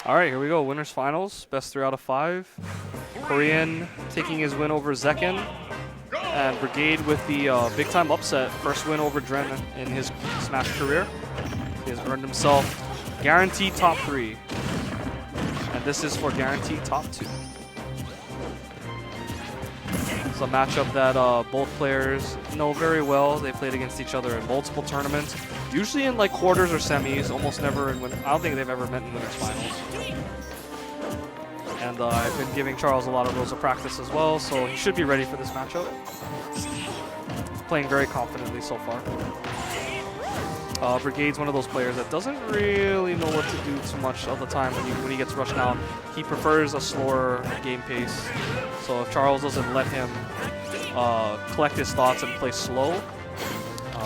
All right, here we go. Winners finals, best 3 out of 5. K0rean taking his win over Zekken, and Brigade with the big time upset, first win over Dren in his Smash career. He has earned himself guaranteed top 3, and this is for guaranteed top 2. It's a matchup that both players know very well. They played against each other in multiple tournaments, usually in like quarters or semis, almost never in I don't think they've ever met in winners finals. And I've been giving Charles a lot of rules of practice as well, so he should be ready for this matchup. Playing very confidently so far. Brigade's one of those players that doesn't really know what to do too much of the time when he gets rushed down. He prefers a slower game pace. So if Charles doesn't let him collect his thoughts and play slow,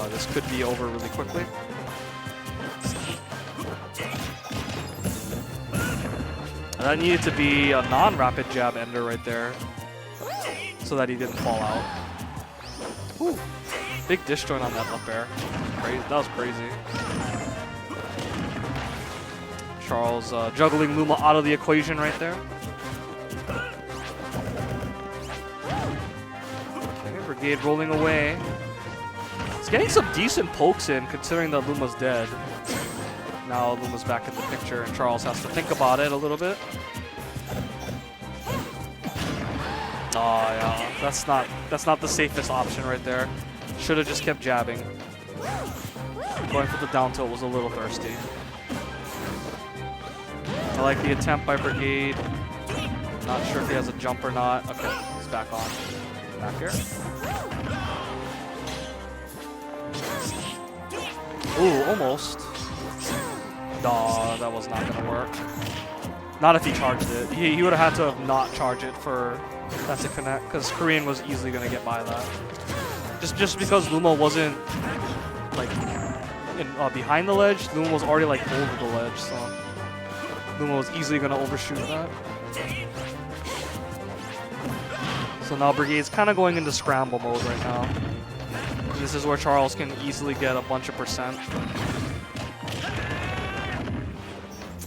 this could be over really quickly. And that needed to be a non-rapid jab ender right there, so that he didn't fall out. Ooh, big disjoint on that up air. That was crazy. Charles juggling Luma out of the equation right there. Okay, Brigade rolling away. It's getting some decent pokes in considering that Luma's dead. Now Luma's back in the picture and Charles has to think about it a little bit. Oh yeah, that's not the safest option right there. Should have just kept jabbing. Going for the down tilt was a little thirsty. I like the attempt by Brigade. Not sure if he has a jump or not. Okay, he's back on. Back here. Ooh, almost. Nah, that was not gonna work. Not if he charged it. He would have had to have not charged it for that to connect, because K0rean was easily gonna get by that. Just because Luma wasn't like behind the ledge, Luma was already like over the ledge, so Luma was easily gonna overshoot that. So now Brigade's kind of going into scramble mode right now. And this is where Charles can easily get a bunch of percent.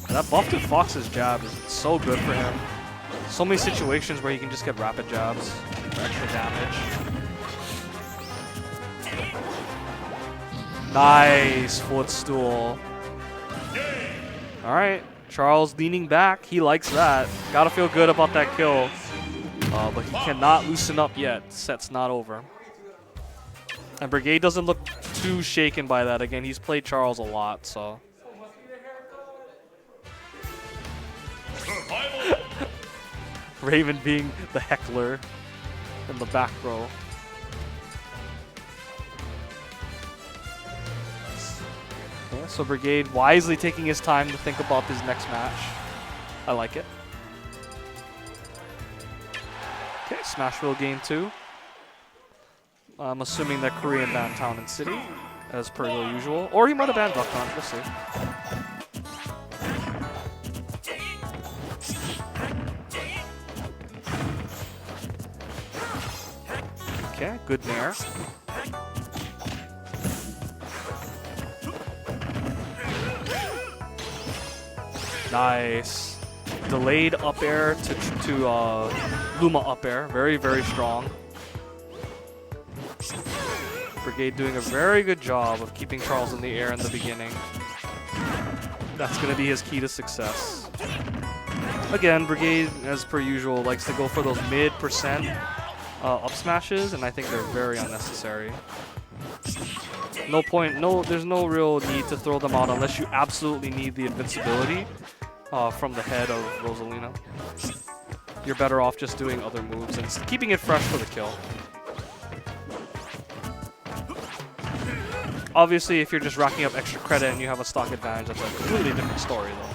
That buff to Fox's jab is so good for him. So many situations where he can just get rapid jabs for extra damage. Nice footstool. Alright, Charles leaning back. He likes that. Gotta feel good about that kill. But he cannot loosen up yet. Set's not over. And Brigade doesn't look too shaken by that. Again, he's played Charles a lot, so. Raven being the heckler in the back row. Yeah, so Brigade wisely taking his time to think about this next match. I like it. Okay, Smashville game 2. I'm assuming that K0rean banned Town and City, as per the usual. Or he might have banned Duck Hunt, we'll see. Okay, good nair. Nice. Delayed up air to Luma up air. Very, very strong. Brigade doing a very good job of keeping Charles in the air in the beginning. That's going to be his key to success. Again, Brigade, as per usual, likes to go for those mid-percent up smashes, and I think they're very unnecessary. No point, there's no real need to throw them out unless you absolutely need the invincibility from the head of Rosalina. You're better off just doing other moves and keeping it fresh for the kill. Obviously, if you're just racking up extra credit and you have a stock advantage, that's a completely different story, though.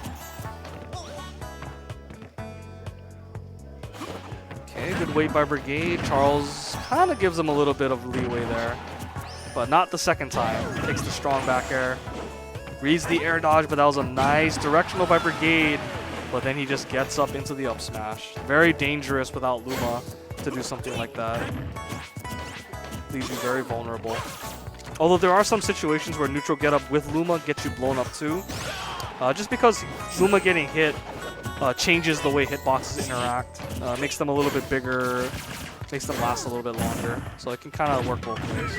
Okay, good weight by Brigade. Charles kind of gives him a little bit of leeway there, but not the second time. Takes the strong back air. Reads the air dodge, but that was a nice directional by Brigade, but then he just gets up into the up smash. Very dangerous without Luma to do something like that. Leaves you very vulnerable. Although there are some situations where neutral get up with Luma gets you blown up too. Just because Luma getting hit changes the way hitboxes interact, makes them a little bit bigger, makes them last a little bit longer. So it can kind of work both ways.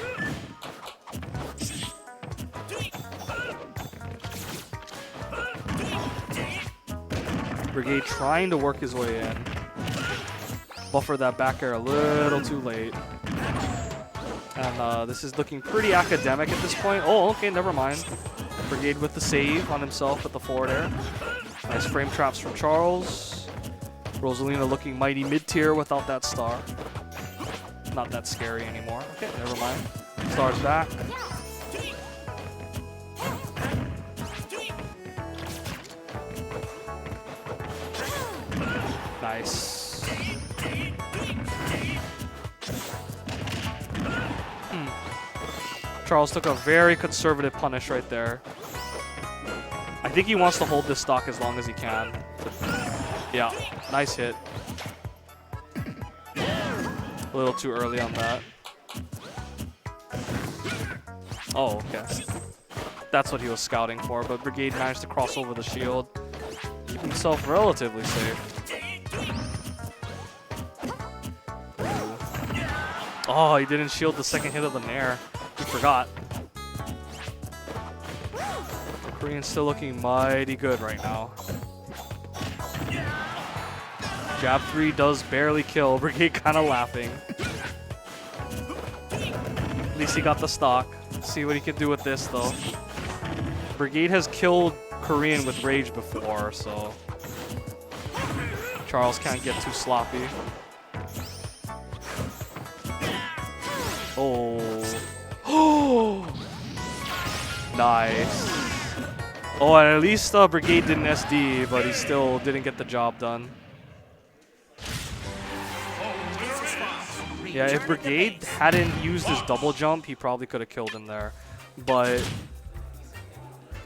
Brigade trying to work his way in. Buffer that back air a little too late. And this is looking pretty academic at this point. Oh, okay, never mind. Brigade with the save on himself with the forward air. Nice frame traps from Charles. Rosalina looking mighty mid-tier without that star. Not that scary anymore. Okay, never mind. Star's back. Nice. Charles took a very conservative punish right there. I think he wants to hold this stock as long as he can. Yeah, nice hit. A little too early on that. Oh, okay. That's what he was scouting for, but Brigade managed to cross over the shield. Keep himself relatively safe. Oh, he didn't shield the second hit of the Nair. He forgot. Korean's still looking mighty good right now. Jab 3 does barely kill. Brigade kind of laughing. At least he got the stock. Let's see what he can do with this, though. Brigade has killed K0rean with Rage before, so Charles can't get too sloppy. Oh. Nice. Oh, and at least Brigade didn't SD, but he still didn't get the job done. Yeah, if Brigade hadn't used his double jump, he probably could have killed him there. But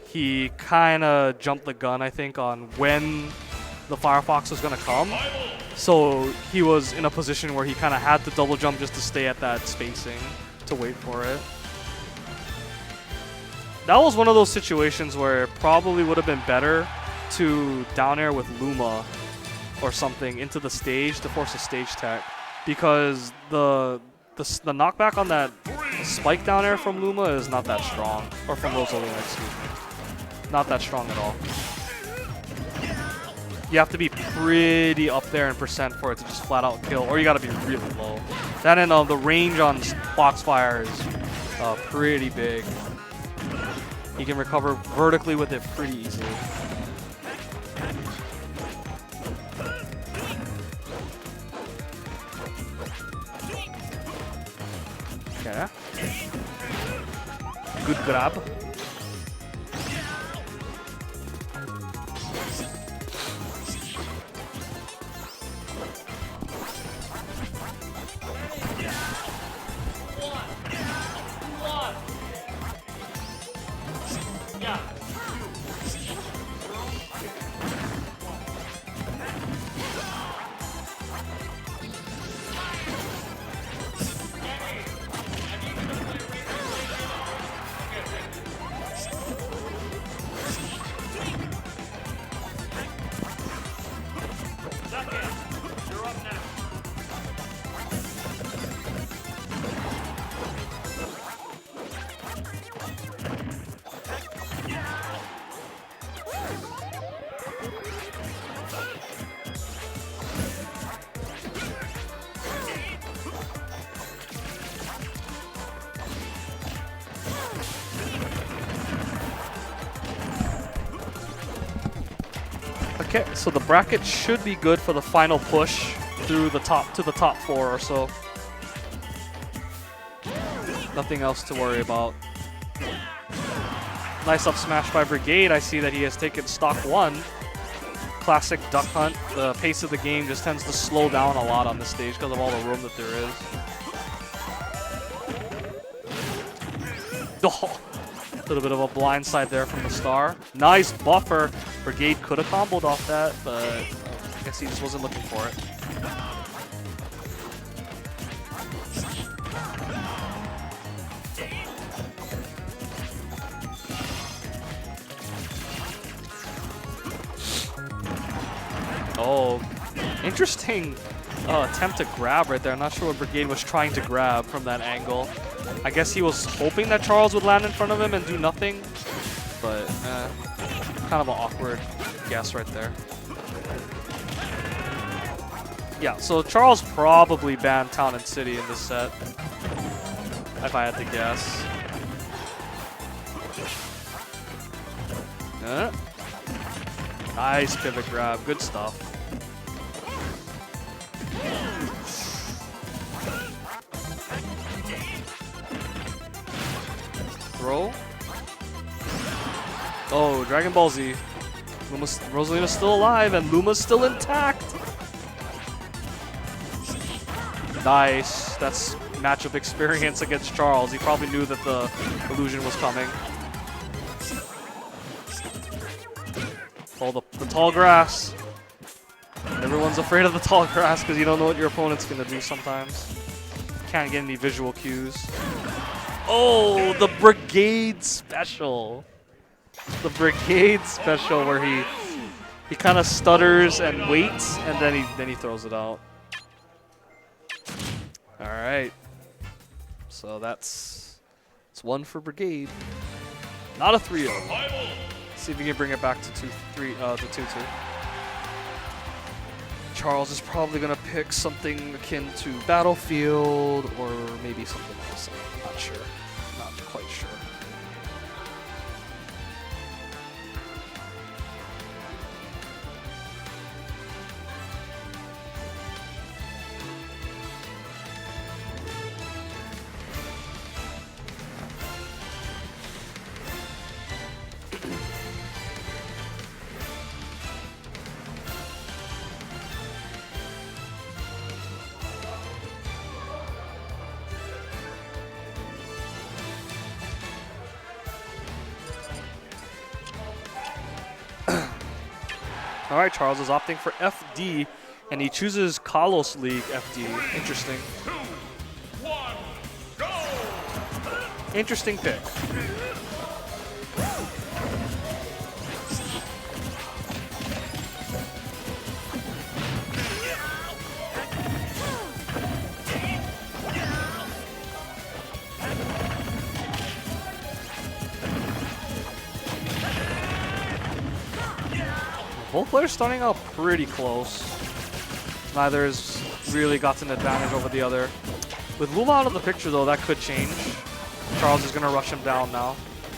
he kind of jumped the gun, I think, on when the Firefox was going to come. So he was in a position where he kind of had to double jump just to stay at that spacing to wait for it. That was one of those situations where it probably would have been better to down air with Luma or something into the stage to force a stage tech, because the knockback on that spike down air from Luma is not that strong, or from Rosalina, excuse me. Not that strong at all. You have to be pretty up there in percent for it to just flat out kill, or you gotta be really low. That and the range on Foxfire is pretty big. He can recover vertically with it pretty easily. Okay. Good grab. Okay, so the bracket should be good for the final push through the top to the top 4 or so. Nothing else to worry about. Nice up smash by Brigade. I see that he has taken stock 1. Classic duck hunt. The pace of the game just tends to slow down a lot on this stage because of all the room that there is. Oh. A little bit of a blind side there from the star. Nice buffer. Brigade could have comboed off that, but I guess he just wasn't looking for it. Oh, interesting attempt to grab right there. I'm not sure what Brigade was trying to grab from that angle. I guess he was hoping that Charles would land in front of him and do nothing. But kind of an awkward guess right there. Yeah, so Charles probably banned Town and City in this set, if I had to guess. Nice pivot grab, good stuff. Throw. Oh, Dragon Ball Z. Rosalina's still alive and Luma's still intact. Nice. That's matchup experience against Charles. He probably knew that the illusion was coming. Oh, the tall grass. Everyone's afraid of the tall grass because you don't know what your opponent's going to do sometimes. Can't get any visual cues. Oh, the Brigade special. The Brigade special where he kind of stutters and waits and then he throws it out. All right. So it's one for Brigade. Not a 3-0. See if we can bring it back to 2-2. Charles is probably gonna pick something akin to Battlefield or maybe something else. I'm not sure. Not quite sure. All right, Charles is opting for FD, and he chooses Kalos League FD. Interesting. 2, 1, go! Interesting pick. Both players starting out pretty close. Neither has really gotten an advantage over the other. With Luma out of the picture, though, that could change. Charles is going to rush him down now.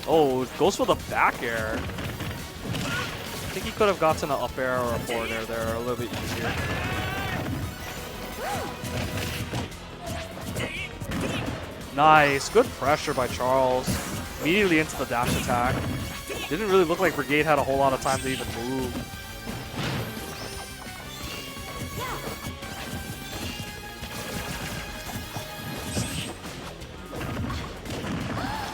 Oh, goes for the back air. I think he could have gotten an up air or a forward air there a little bit easier. Nice. Good pressure by Charles. Immediately into the dash attack. Didn't really look like Brigade had a whole lot of time to even move.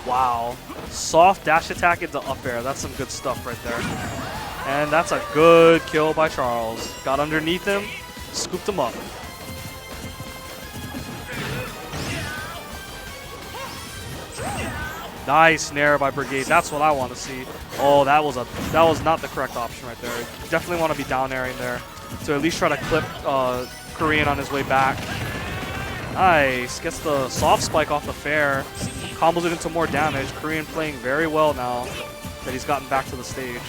Wow. Soft dash attack into up air. That's some good stuff right there. And that's a good kill by Charles. Got underneath him, scooped him up. Nice nair by Brigade. That's what I want to see. Oh, that was not the correct option right there. You definitely want to be down airing there to at least try to clip K0rean on his way back. Nice. Gets the soft spike off the fair. Combos it into more damage. K0rean playing very well now that he's gotten back to the stage.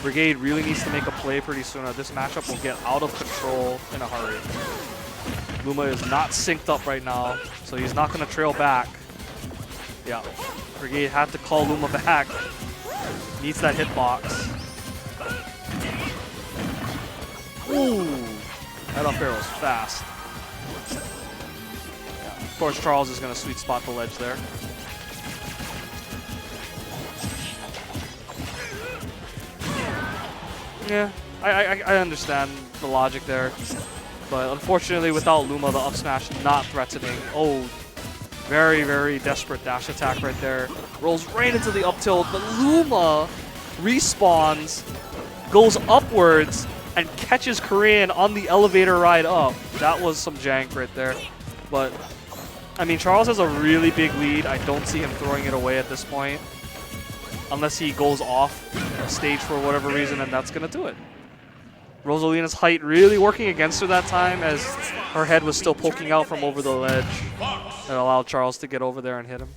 Brigade really needs to make a play pretty soon or this matchup will get out of control in a hurry. Luma is not synced up right now, so he's not going to trail back. Yeah, Brigade had to call Luma back. Needs that hitbox. Ooh, that up air was fast. Yeah, of course, Charles is going to sweet spot the ledge there. Yeah, I understand the logic there. But unfortunately, without Luma, the up smash not threatening. Oh, very, very desperate dash attack right there. Rolls right into the up tilt, but Luma respawns, goes upwards, and catches K0rean on the elevator ride up. That was some jank right there. But, I mean, Charles has a really big lead. I don't see him throwing it away at this point. Unless he goes off stage for whatever reason, and that's going to do it. Rosalina's height really working against her that time as her head was still poking out from over the ledge. That allowed Charles to get over there and hit him.